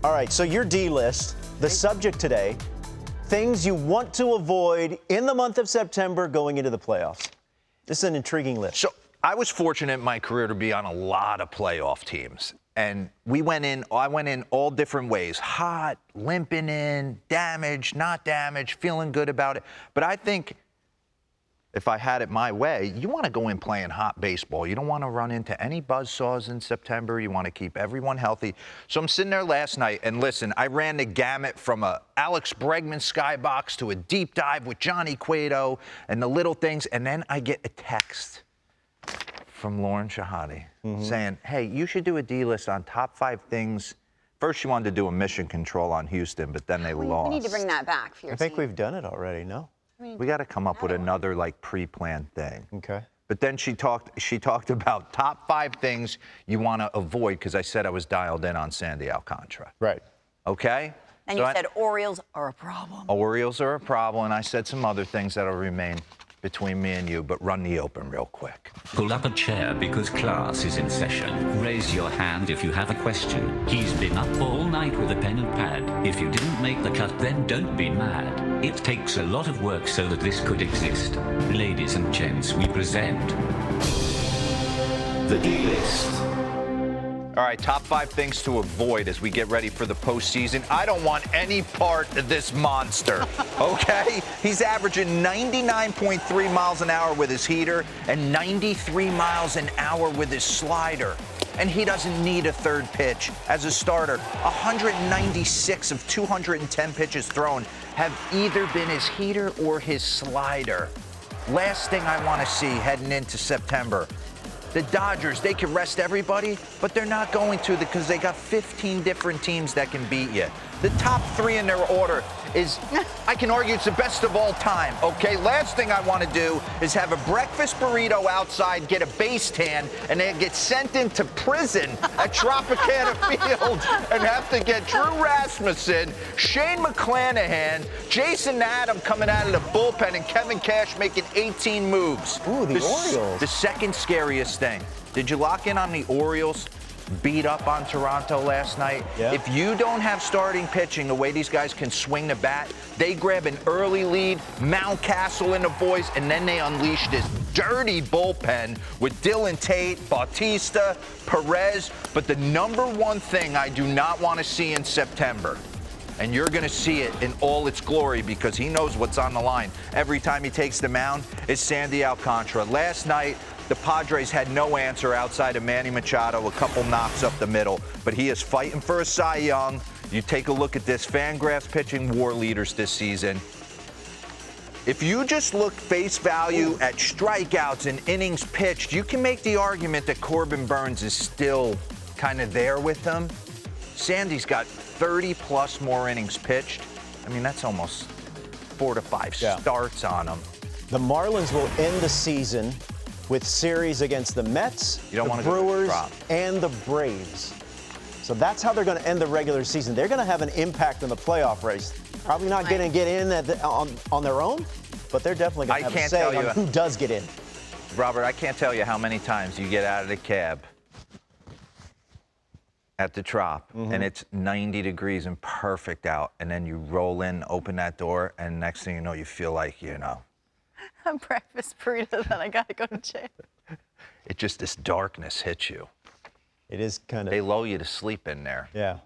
All right, so your D list, the subject today, things you want to avoid in the month of September going into the playoffs. This is an intriguing list. So I was fortunate in my career to be on a lot of playoff teams. And I went in all different ways. Hot, limping in, damaged, not damaged, feeling good about it. But I think if I had it my way, you want to go in playing hot baseball. You don't want to run into any buzzsaws in September. You want to keep everyone healthy. So I'm sitting there last night, and listen, I ran the gamut from a Alex Bregman skybox to a deep dive with Johnny Cueto and the little things, and then I get a text from Lauren Shahadi saying, hey, you should do a D-list on top 5 things. First, she wanted to do a mission control on Houston, but then they lost. We need to bring that back for your I think team. we've done it already, no? We got to come up with another, like, pre-planned thing. Okay. But then she talked about top 5 things you want to avoid, because I said I was dialed in on Sandy Alcantara. Right. Okay? And So you said Orioles are a problem. Orioles are a problem, and I said some other things that'll remain between me and you, but run the open real quick. Pull up a chair because class is in session. Raise your hand if you have a question. He's been up all night with a pen and pad. If you didn't make the cut, then don't be mad. It takes a lot of work so that this could exist. Ladies and gents, we present the D-List. All right, top 5 things to avoid as we get ready for the postseason. I don't want any part of this monster, okay? He's averaging 99.3 miles an hour with his heater and 93 miles an hour with his slider. And he doesn't need a third pitch as a starter. 196 of 210 pitches thrown have either been his heater or his slider. Last thing I want to see heading into September. The Dodgers, they can rest everybody, but they're not going to because they got 15 different teams that can beat you. The top 3 in their order is, I can argue it's the best of all time, okay? Last thing I want to do is have a breakfast burrito outside, get a base tan, and then get sent into prison at Tropicana Field and have to get Drew Rasmussen, Shane McClanahan, Jason Adam coming out of the bullpen, and Kevin Cash making 18 moves. Ooh, the Orioles. The second scariest thing. Did you lock in on the Orioles? Beat up on Toronto last night. Yeah. If you don't have starting pitching, the way these guys can swing the bat, they grab an early lead, Mountcastle and the boys, and then they unleash this dirty bullpen with Dylan Tate, Bautista, Perez. But the number one thing I do not want to see in September, and you're going to see it in all its glory because he knows what's on the line every time he takes the mound, is Sandy Alcantara. Last night, the Padres had no answer outside of Manny Machado, a couple knocks up the middle, but he is fighting for a Cy Young. You take a look at this, Fangraphs pitching war leaders this season. If you just look face value at strikeouts and innings pitched, you can make the argument that Corbin Burnes is still kind of there with them. Sandy's got 30-plus more innings pitched. I mean, that's almost 4 to 5 starts on him. The Marlins will end the season with series against the Mets, You don't the want to go to the Brewers, drop. and the Braves. So that's how they're going to end the regular season. They're going to have an impact on the playoff race. Probably not going to get in on their own, but they're definitely going to have a say on who does get in. Robert, I can't tell you how many times you get out of the cab at the Trop, and it's 90 degrees and perfect out, and then you roll in, open that door, and next thing you know, you feel like, A breakfast burrito that I gotta go to jail. it just, this darkness hits you. It is kind of. They lull you to sleep in there. Yeah.